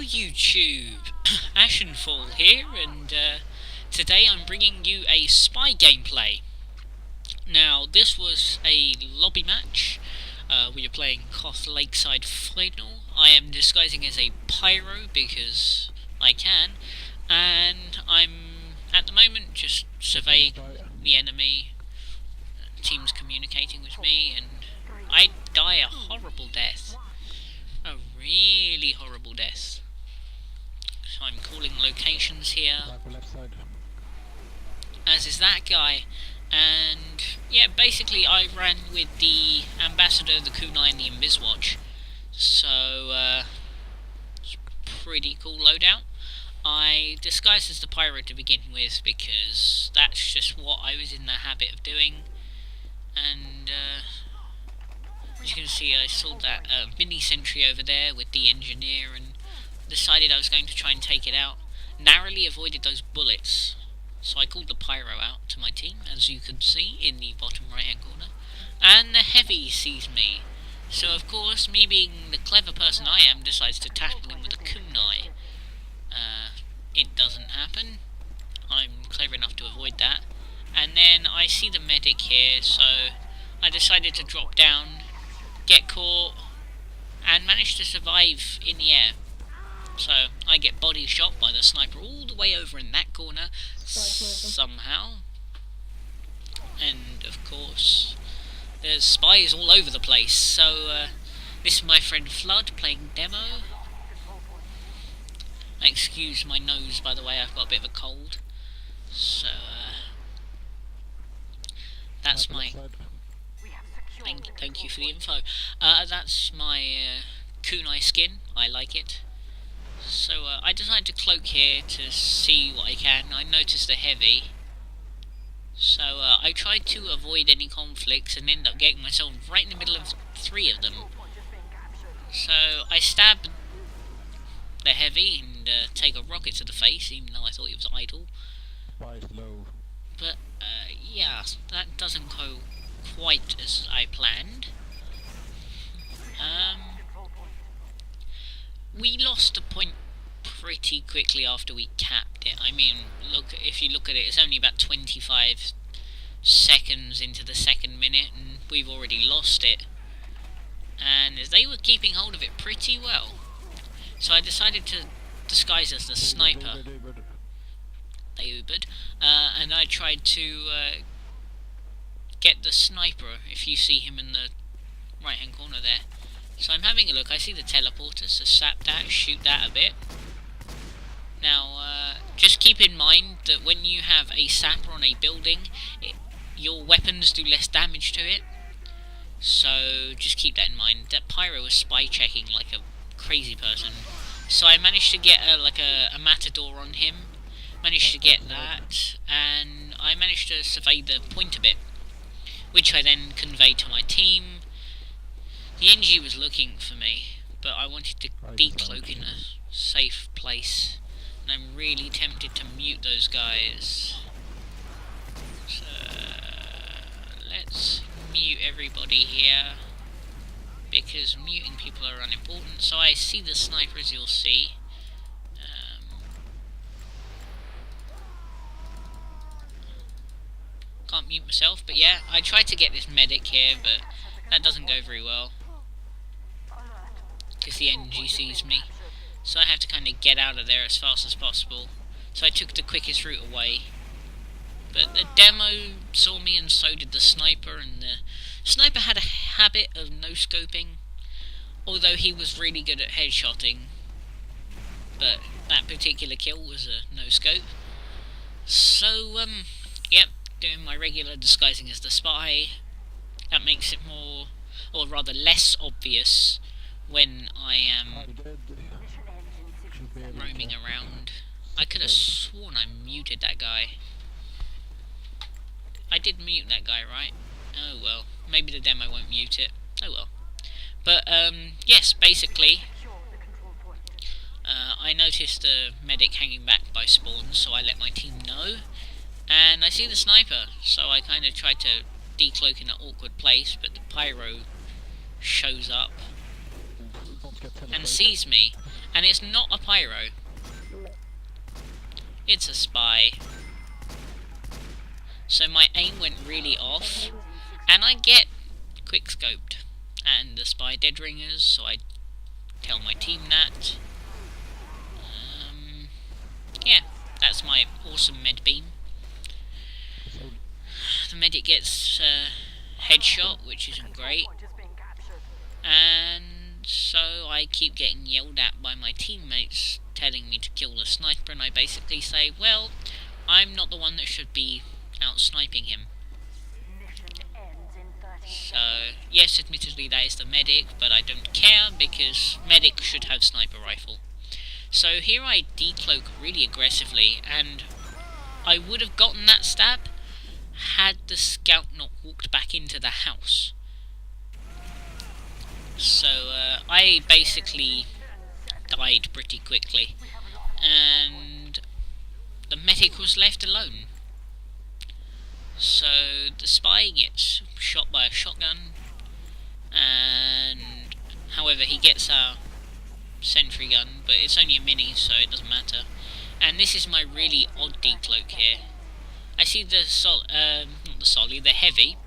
YouTube, Ashenfall here, and today I'm bringing you a spy gameplay. Now, this was a lobby match. We are playing Koth Lakeside final. I am disguising as a pyro because I can, and I'm at the moment just surveying the enemy. Team's communicating with me, and I die a horrible death. A really horrible death. So I'm calling locations here, as is that guy, and yeah, basically I ran with the ambassador, the Kunai, and the Inviswatch, so it's a pretty cool loadout. I disguised as the pirate to begin with because that's just what I was in the habit of doing, and as you can see, I saw that mini sentry over there with the engineer and decided I was going to try and take it out. Narrowly avoided those bullets, so I called the pyro out to my team, as you can see in the bottom right hand corner, and the heavy sees me. So of course, me being the clever person I am, decides to tackle him with a kunai. It doesn't happen. I'm clever enough to avoid that. And then I see the medic here, so I decided to drop down, get caught, and manage to survive in the air. So I get body shot by the sniper all the way over in that corner somehow. And of course, there's spies all over the place. So this is my friend Flood playing demo. Excuse my nose, by the way, I've got a bit of a cold. So that's my... Thank you for the info. That's my kunai skin. I like it. So I decided to cloak here to see what I can. I noticed the heavy, so I tried to avoid any conflicts and end up getting myself right in the middle of three of them. So I stabbed the heavy and take a rocket to the face, even though I thought he was idle. But yeah, that doesn't go quite as I planned. We lost a point pretty quickly after we capped it. I mean, if you look at it, it's only about 25 seconds into the second minute and we've already lost it. And they were keeping hold of it pretty well. So I decided to disguise as the sniper. They Ubered. And I tried to get the sniper, if you see him in the right hand corner there. So I'm having a look, I see the teleporter, so sap that, shoot that a bit. Now, just keep in mind that when you have a sapper on a building, your weapons do less damage to it. So just keep that in mind. That pyro was spy checking like a crazy person. So I managed to get a matador on him, managed to get that, and I managed to survey the point a bit, which I then conveyed to my team. The NG was looking for me, but I wanted to decloak in a safe place, and I'm really tempted to mute those guys. So let's mute everybody here, because muting people are unimportant. So I see the sniper, as you'll see. Can't mute myself, but yeah, I tried to get this medic here, but that doesn't go very well, because the NG sees me. So I have to kind of get out of there as fast as possible. So I took the quickest route away. But the demo saw me, and so did the sniper, and the sniper had a habit of no-scoping, although he was really good at headshotting. But that particular kill was a no-scope. So, yep, doing my regular disguising as the spy. That makes it more, or rather less obvious, when I am roaming around. I could have sworn I muted that guy. I did mute that guy, right? Oh well, maybe the demo won't mute it. Oh well. But yes, basically, I noticed the medic hanging back by spawn, so I let my team know. And I see the sniper, so I kind of tried to decloak in an awkward place, but the pyro shows up and sees me. And it's not a pyro. It's a spy. So my aim went really off, and I get quick-scoped. And the spy dead ringers, so I tell my team that. Yeah, that's my awesome med beam. The medic gets headshot, which isn't great. And so I keep getting yelled at by my teammates, telling me to kill the sniper, and I basically say, well, I'm not the one that should be out sniping him. So, yes, admittedly that is the medic, but I don't care, because medic should have sniper rifle. So here I decloak really aggressively, and I would have gotten that stab had the scout not walked back into the house. So I basically died pretty quickly, and the medic was left alone. So the spy gets shot by a shotgun, and however he gets a sentry gun, but it's only a mini, so it doesn't matter. And this is my really odd decloak here. I see the not the solly, the heavy.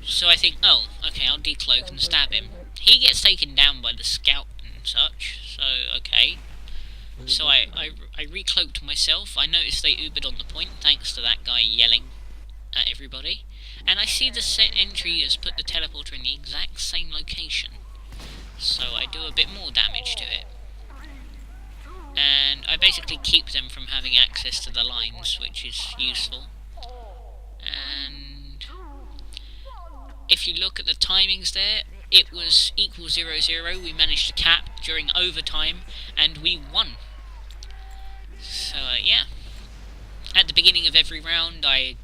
So I think, oh, okay, I'll decloak and stab him. He gets taken down by the scout and such, so okay. So I recloaked myself. I noticed they Ubered on the point, thanks to that guy yelling at everybody. And I see the set entry has put the teleporter in the exact same location. So I do a bit more damage to it. And I basically keep them from having access to the lines, which is useful. And if you look at the timings there, it was equal 0-0. We managed to cap during overtime, and we won. So yeah. At the beginning of every round, I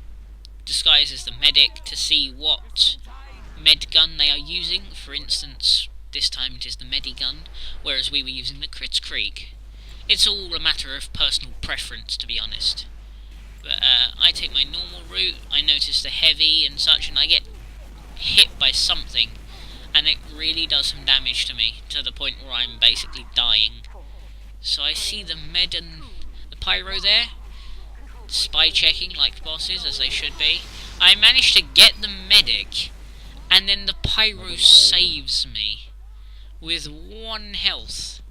disguise as the medic to see what med gun they are using. For instance, this time it is the Medigun, whereas we were using the Kritzkrieg. It's all a matter of personal preference, to be honest. But I take my normal route, I notice the heavy and such, and I get hit by something, and it really does some damage to me, to the point where I'm basically dying. So I see the med and the pyro there, spy checking like bosses, as they should be. I manage to get the medic, and then the pyro saves me with 1 health.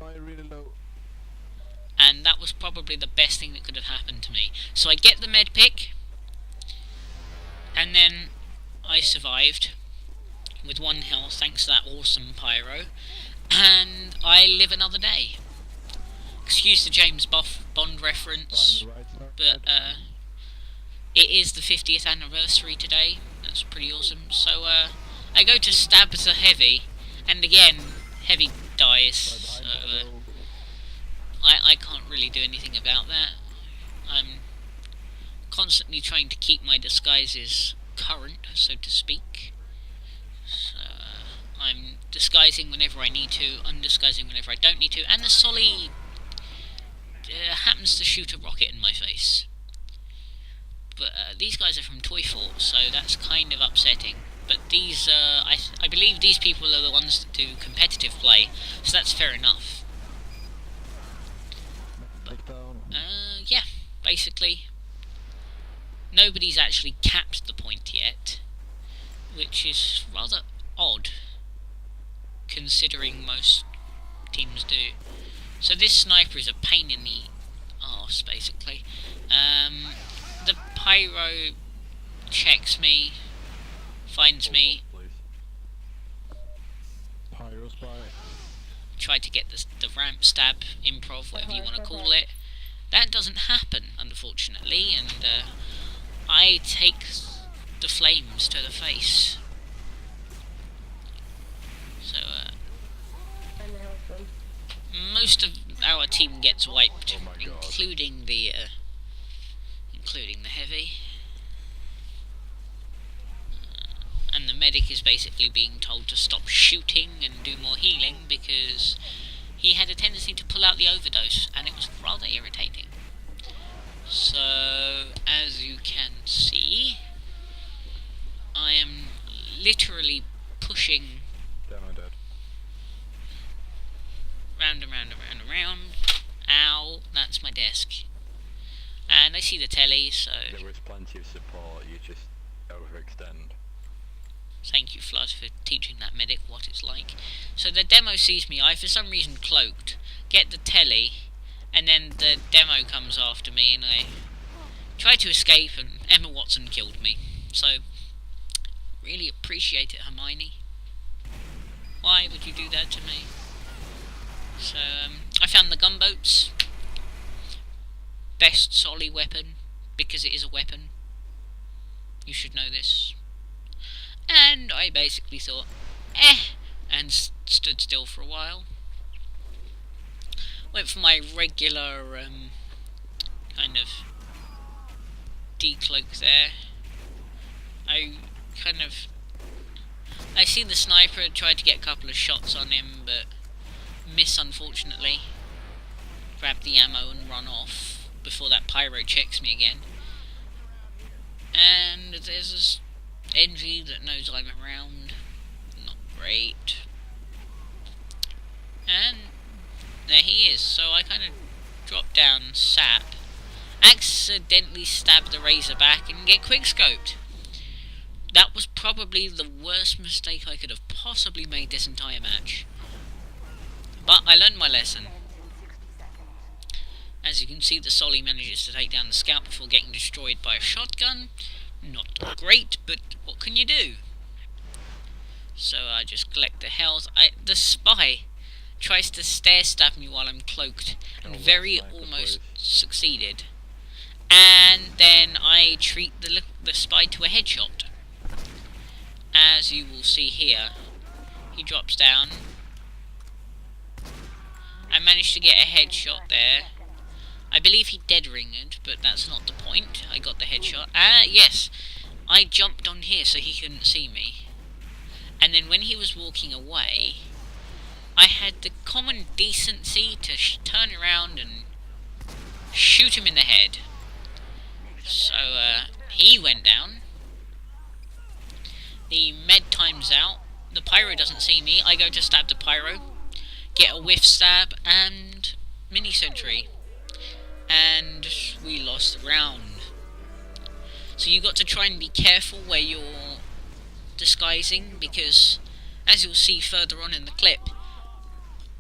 And that was probably the best thing that could have happened to me. So I get the med pick, and then I survived with 1 health thanks to that awesome pyro, and I live another day. Excuse the James Bond reference, but it is the 50th anniversary today. That's pretty awesome. So I go to stab the heavy, and again, heavy dies. So I can't really do anything about that. I'm constantly trying to keep my disguises current, so to speak. So I'm disguising whenever I need to, undisguising whenever I don't need to, and the Solly happens to shoot a rocket in my face. But these guys are from Toy Fort, so that's kind of upsetting. But these, I believe these people are the ones that do competitive play, so that's fair enough. Yeah, basically, nobody's actually capped the point yet, which is rather odd, considering most teams do. So this sniper is a pain in the arse, basically. The pyro checks me, finds me, try to get the ramp stab, improv, whatever you want to call it. That doesn't happen, unfortunately, and I take the flames to the face. So most of our team gets wiped, including the heavy. And the medic is basically being told to stop shooting and do more healing because he had a tendency to pull out the overdose, and it was rather irritating. So, as you can see, I am literally pushing round and round and round and round, desk. And I see the telly, so... There was plenty of support, you just overextend. Thank you, Flood, for teaching that medic what it's like. So the demo sees me, I for some reason cloaked, get the telly, and then the demo comes after me, and I try to escape, and Emma Watson killed me. So, really appreciate it, Hermione. Why would you do that to me? So, I found the gunboats. Best Solly weapon, because it is a weapon. You should know this. And I basically thought, and stood still for a while. Went for my regular, kind of decloak there. I see the sniper, tried to get a couple of shots on him, but miss, unfortunately. Grab the ammo and run off before that pyro checks me again. And there's this NG that knows I'm around. Not great. And there he is. So I kind of drop down, sap, accidentally stab the Razorback and get quickscoped. That was probably the worst mistake I could have possibly made this entire match. But I learned my lesson. As you can see, the Solly manages to take down the scout before getting destroyed by a shotgun. Not great, but what can you do? So I just collect the health. The spy tries to stare stab me while I'm cloaked, and very almost succeeded. And then I treat the spy to a headshot. As you will see here, he drops down. I managed to get a headshot there. I believe he dead ringed, but that's not the point. I got the headshot. Yes, I jumped on here so he couldn't see me. And then when he was walking away, I had the common decency to turn around and shoot him in the head. So, he went down. The med time's out. The pyro doesn't see me. I go to stab the pyro, get a whiff stab, and mini sentry. And we lost the round. So you got to try and be careful where you're disguising, because as you'll see further on in the clip,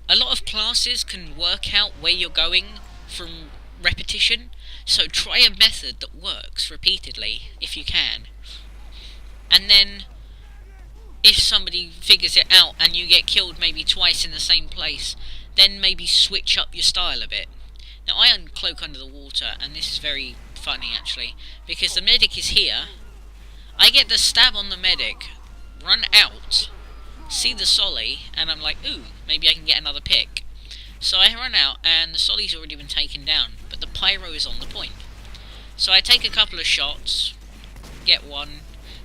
a lot of classes can work out where you're going from repetition, so try a method that works repeatedly if you can. And then if somebody figures it out and you get killed maybe twice in the same place, then maybe switch up your style a bit. Now I uncloak under the water, and this is very funny actually, because the medic is here. I get the stab on the medic, run out, see the Solly, and I'm like, ooh, maybe I can get another pick. So I run out, and the Solly's already been taken down, but the pyro is on the point. So I take a couple of shots, get one,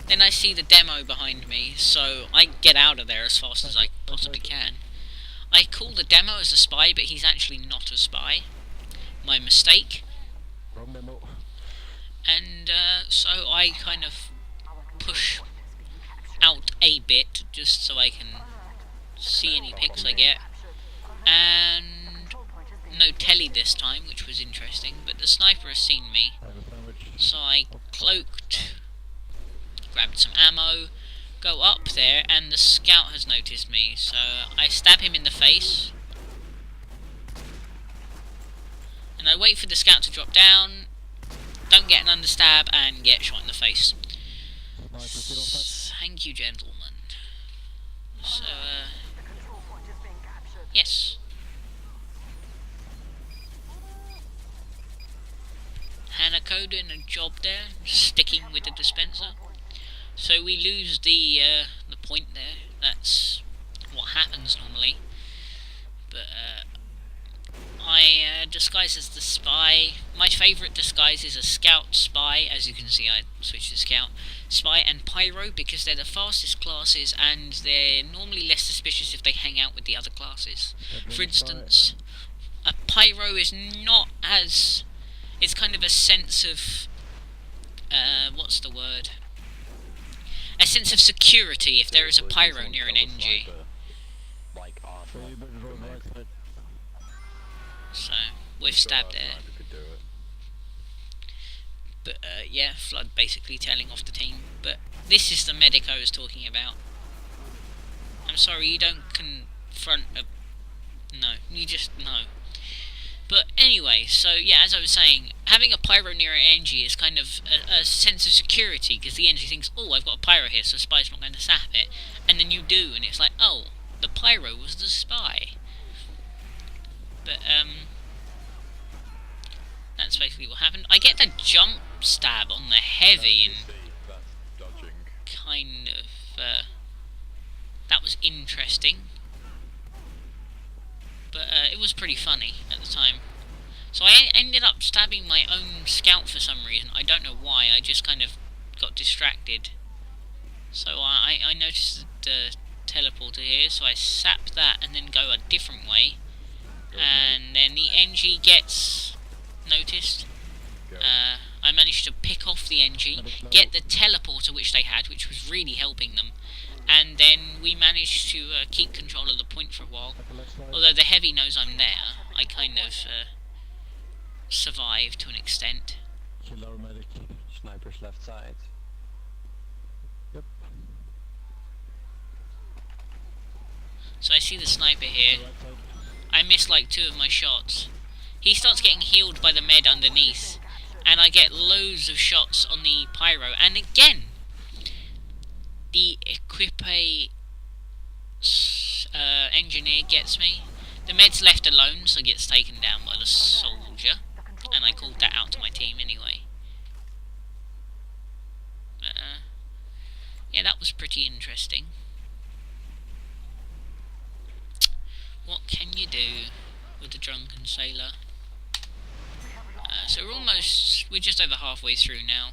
then I see the demo behind me, so I get out of there as fast as I possibly can. I call the demo as a spy, but he's actually not a spy. My mistake. And so I kind of push out a bit just so I can see any picks I get. And no telly this time, which was interesting, but the sniper has seen me. So I cloaked, grabbed some ammo, go up there, and the scout has noticed me, so I stab him in the face. And I wait for the scout to drop down, don't get an understab, and get shot in the face. Thank you, gentlemen. So, yes. Hanako doing a job there, sticking with the dispenser. So we lose the point there. That's what happens normally. But I disguise as the spy. My favourite disguise is a scout spy. As you can see, I switched to scout, spy, and pyro, because they're the fastest classes, and they're normally less suspicious if they hang out with the other classes. For instance, a pyro is not as... It's kind of a sense of... what's the word? A sense of security if there is a pyro near an NG. So, we've stabbed there. But yeah, flood basically tailing off the team. But this is the medic I was talking about. I'm sorry, you don't confront a... No, you just... no. But anyway, so yeah, as I was saying, having a pyro near an NG is kind of a sense of security, because the NG thinks, oh, I've got a pyro here, so the spy's not going to sap it. And then you do, and it's like, oh, the pyro was the spy. But, that's basically what happened. I get the jump stab on the heavy, and kind of, that was interesting. But it was pretty funny at the time. So I ended up stabbing my own scout for some reason. I don't know why, I just kind of got distracted. So I noticed the teleporter here, so I sap that and then go a different way. And then the NG gets noticed. I managed to pick off the NG, get the teleporter which they had, which was really helping them. And then we managed to keep control of the point for a while. Although the heavy knows I'm there, I kind of survived to an extent. Killer medic. Sniper's left side. Yep. So I see the sniper here. I missed like 2 of my shots. He starts getting healed by the med underneath, and I get loads of shots on the pyro. And again, the equipe engineer gets me. The med's left alone, so gets taken down by the soldier, and I called that out to my team anyway. But, yeah, that was pretty interesting. What can you do with the drunken sailor? So we're just over halfway through now.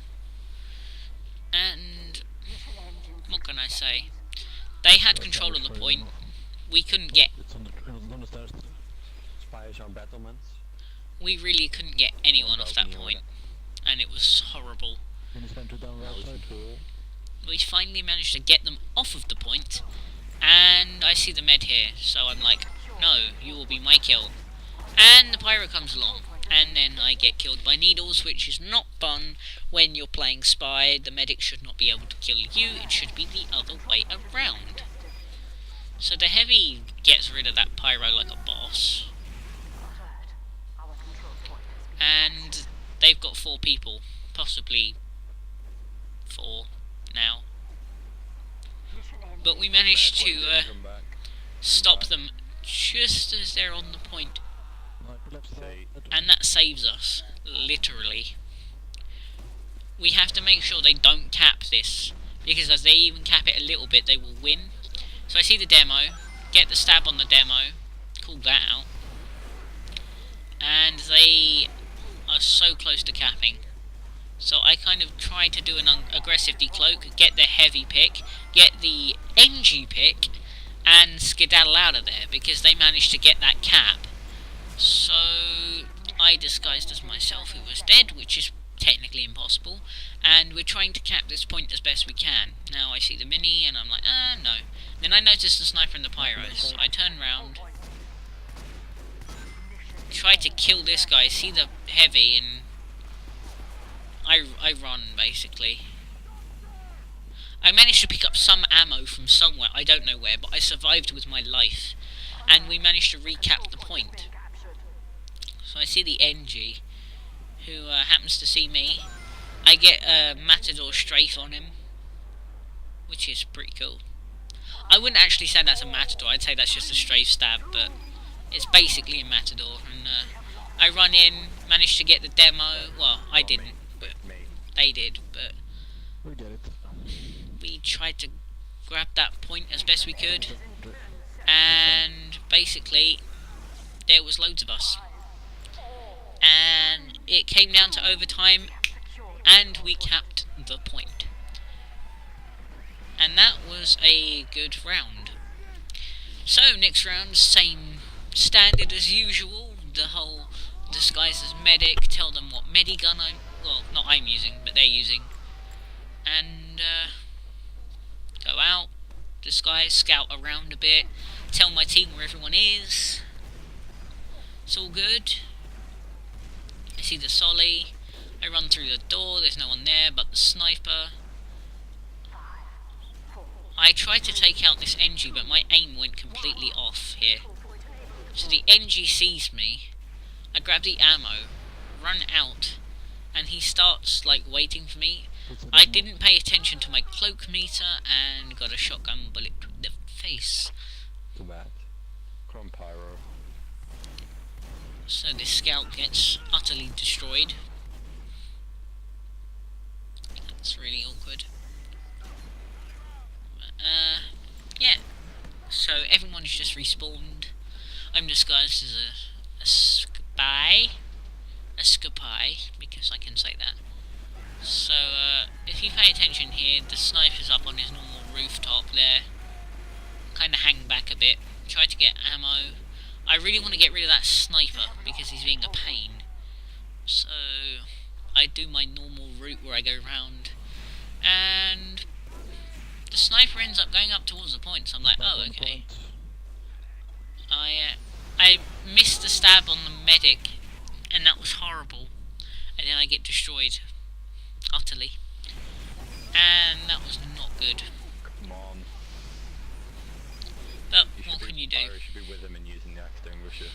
And what can I say? They had control of the point. We couldn't get... We really couldn't get anyone off that point. And it was horrible. We finally managed to get them off of the point. And I see the med here. So I'm like, no, you will be my kill. And the pyro comes along. And then I get killed by needles, which is not fun when you're playing spy. The medic should not be able to kill you, it should be the other way around. So the heavy gets rid of that pyro like a boss. And they've got 4 people, possibly 4 now. But we managed to stop them just as they're on the point. And that saves us, literally. We have to make sure they don't cap this, because as they even cap it a little bit, they will win. So I see the demo, get the stab on the demo, call that out, and they are so close to capping. So I kind of try to do an aggressive decloak, get the heavy pick, get the NG pick, and skedaddle out of there, because they managed to get that cap. So I disguised as myself who was dead, which is technically impossible, and we're trying to cap this point as best we can. Now I see the mini and I'm like, no. Then I notice the sniper and the pyros, so I turn round, try to kill this guy, see the heavy, and I run basically. I managed to pick up some ammo from somewhere, I don't know where, but I survived with my life, and we managed to recap the point. So I see the NG, who happens to see me. I get a Matador strafe on him, which is pretty cool. I wouldn't actually say that's a Matador, I'd say that's just a strafe stab, but it's basically a Matador. And I run in, managed to get the demo. Well, I didn't, but they did. But we tried to grab that point as best we could, and basically there was loads of us. And it came down to overtime, and we capped the point. And that was a good round. So next round, same standard as usual. The whole disguise as medic, tell them what medigun I'm using, but they're using. And go out, disguise, scout around a bit, tell my team where everyone is. It's all good. I see the Solly. I run through the door, there's no one there but the sniper. I tried to take out this NG, but my aim went completely off here. So the NG sees me, I grab the ammo, run out, and he starts like waiting for me. I didn't pay attention to my cloak meter and got a shotgun bullet to the face. Too bad. Come on, Pyro. So this scout gets utterly destroyed. That's really awkward. Yeah. So everyone's just respawned. I'm disguised as a spy. A spy, because I can say that. So, if you pay attention here, the sniper's up on his normal rooftop there. Kind of hang back a bit. Try to get ammo. I really want to get rid of that sniper, because he's being a pain. So, I do my normal route where I go round. And the sniper ends up going up towards the point, so I'm like, oh, okay. I missed the stab on the medic, and that was horrible. And then I get destroyed utterly, and that was not good. Come on. But what can you do? Pyro should be with him and using the extinguisher.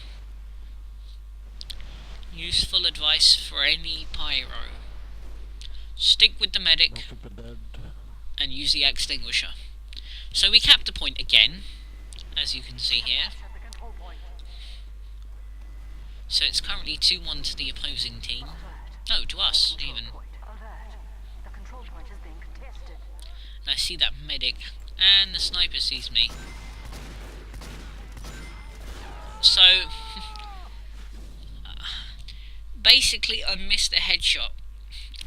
Useful advice for any pyro. Stick with the medic and use the extinguisher. So we capped the point again, as you can see here. So it's currently 2-1 to the opposing team. No, to us, even. And I see that medic, and the sniper sees me. So, basically I missed a headshot,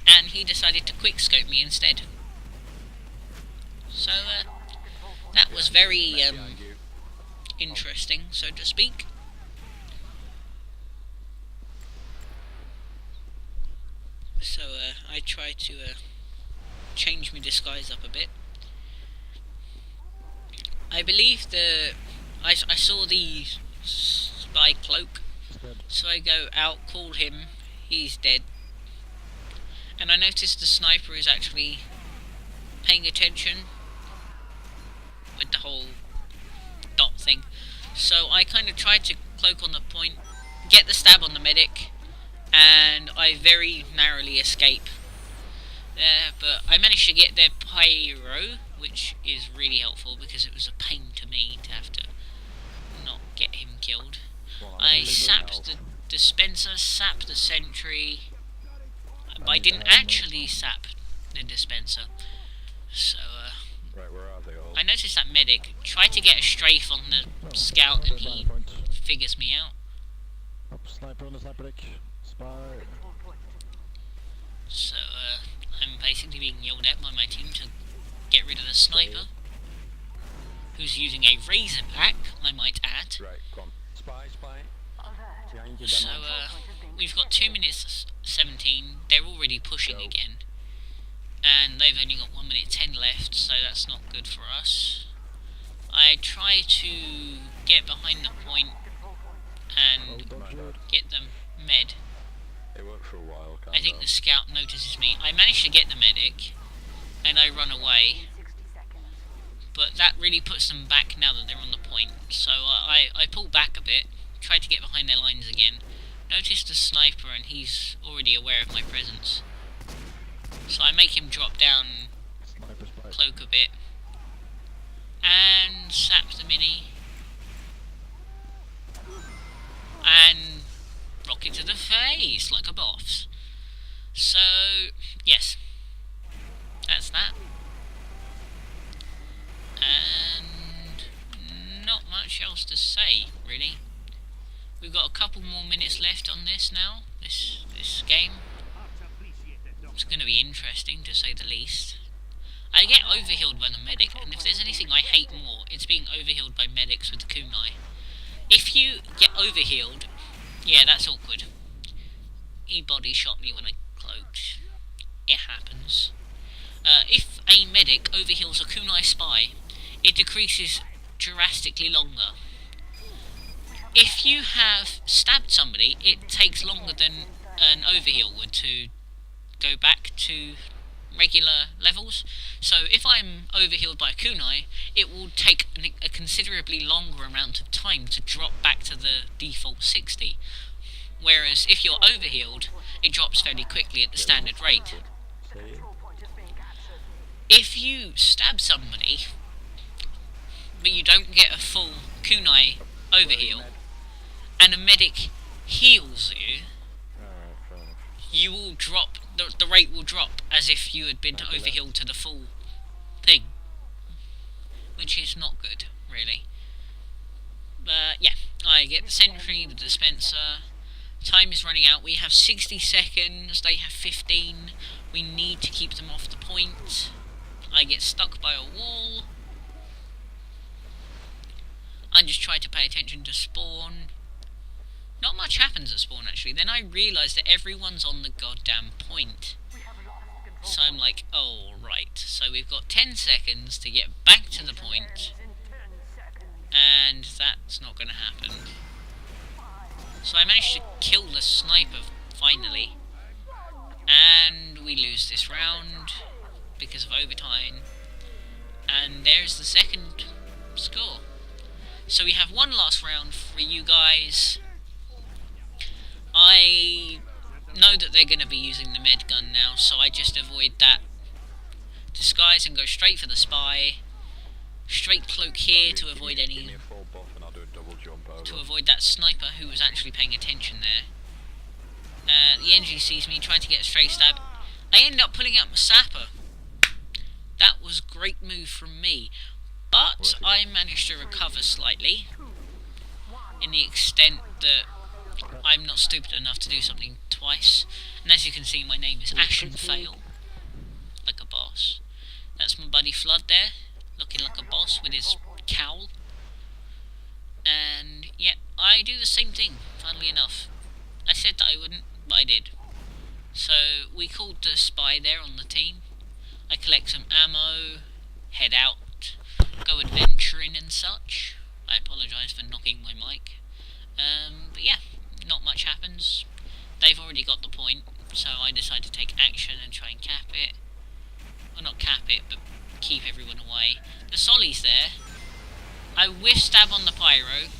and he decided to quickscope me instead. So, that was very, interesting, so to speak. So, I try to, change my disguise up a bit. I believe I saw the spy cloak, so I go out, call him, he's dead. And I noticed the sniper is actually paying attention with the whole dot thing. So I kind of tried to cloak on the point, get the stab on the medic, and I very narrowly escape there, but I managed to get their pyro, which is really helpful because it was a pain to me to have to not get him killed. I sapped the dispenser, sapped the sentry, but I didn't actually sap the dispenser. So, Right, where are they all? I noticed that medic tried to get a strafe on the scout and he figures me out. Sniper on the sniper deck. Spy. So, I'm basically being yelled at by my team to get rid of the sniper, who's using a razorback, I might add. Right, come on. Spy. Behind you, So, we've got 2 minutes 17, they're already pushing again. And they've only got 1 minute 10 left, so that's not good for us. I try to get behind the point and get them med. It worked for a while, I think the scout notices me. I managed to get the medic, and I run away. But that really puts them back now that they're on the point. So I pull back a bit, try to get behind their lines again. Notice the sniper, and he's already aware of my presence. So I make him drop down, cloak a bit, and sap the mini, and rocket to the face like a boss. So, yes, that's that. And not much else to say, really. We've got a couple more minutes left on this now, this game. It's going to be interesting, to say the least. I get overhealed by the medic, and if there's anything I hate more, it's being overhealed by medics with the kunai. If you get overhealed, yeah, that's awkward. He body shot me when I cloaked. It happens. If a medic overheals a kunai spy, it decreases drastically longer. If you have stabbed somebody, it takes longer than an overheal would to go back to regular levels. So if I'm overhealed by a kunai, it will take a considerably longer amount of time to drop back to the default 60. Whereas if you're overhealed, it drops fairly quickly at the standard rate. If you stab somebody, but you don't get a full kunai overheal, and a medic heals you, you will drop, the rate will drop as if you had been overhealed to the full thing. Which is not good, really. But yeah, I get the sentry, the dispenser. Time is running out. We have 60 seconds, they have 15. We need to keep them off the point. I get stuck by a wall. I just try to pay attention to spawn. Not much happens at spawn, actually. Then I realise that everyone's on the goddamn point. So I'm like, oh, right. So we've got 10 seconds to get back to the point. And that's not going to happen. So I managed to kill the sniper, finally. And we lose this round because of overtime. And there's the second score. So we have one last round for you guys. I know that they're going to be using the med gun now, so I just avoid that disguise and go straight for the spy. Straight cloak here to avoid any... to avoid that sniper who was actually paying attention there. The NG sees me, trying to get a stray stab. I end up pulling out my sapper. That was a great move from me. But I managed to recover slightly, in the extent that I'm not stupid enough to do something twice. And as you can see, my name is Ashen Fail, like a boss. That's my buddy Flood there, looking like a boss with his cowl. And yeah, I do the same thing, funnily enough. I said that I wouldn't, but I did. So we called the spy there on the team. I collect some ammo, head out, go adventuring and such. I apologise for knocking my mic. But yeah, not much happens. They've already got the point, so I decide to take action and try and cap it. Well, not cap it, but keep everyone away. The Solly's there. I whiff stab on the pyro.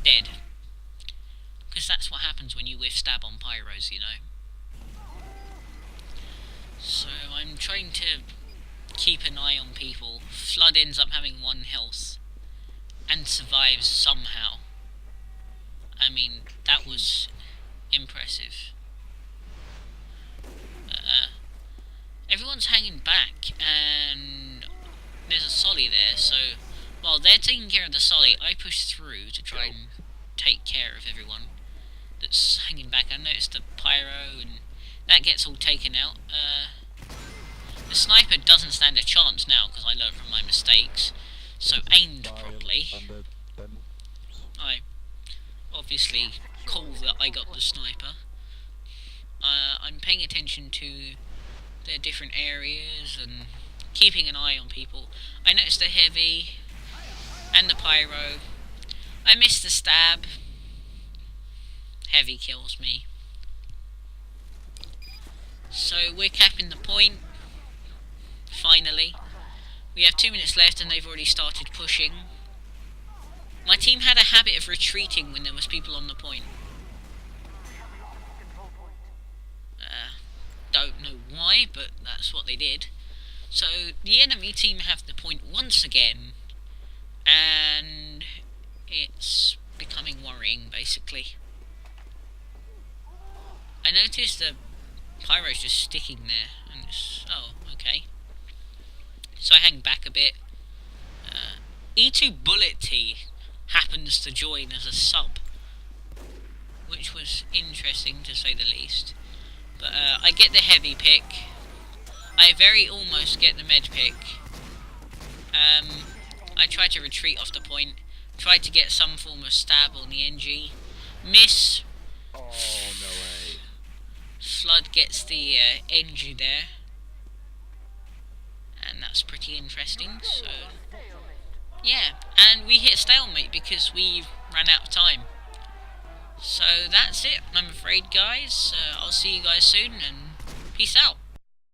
Dead. Because that's what happens when you whiff stab on pyros, you know. So I'm trying to keep an eye on people. Flood ends up having 1 health and survives somehow. I mean, that was impressive. Everyone's hanging back, and there's a Solly there, so while they're taking care of the Solly, I push through to try and take care of everyone that's hanging back. I noticed the pyro, and that gets all taken out. The sniper doesn't stand a chance now, because I learned from my mistakes, so aimed properly. I obviously call that I got the sniper. I'm paying attention to the different areas and keeping an eye on people. I noticed the heavy and the pyro. I missed the stab. Heavy kills me. So we're capping the point. Finally. We have 2 minutes left and they've already started pushing. My team had a habit of retreating when there was people on the point. Don't know why, but that's what they did. So the enemy team have the point once again, and it's becoming worrying, basically. I noticed the pyro's just sticking there, and it's, oh, okay. So I hang back a bit. E2 Bullet T happens to join as a sub, which was interesting to say the least. But I get the heavy pick. I very almost get the med pick. I try to retreat off the point. Try to get some form of stab on the NG. Miss. Oh, no way. Flood gets the NG there. And that's pretty interesting, so... yeah, and we hit stalemate because we ran out of time. So that's it, I'm afraid, guys. I'll see you guys soon, and Peace out.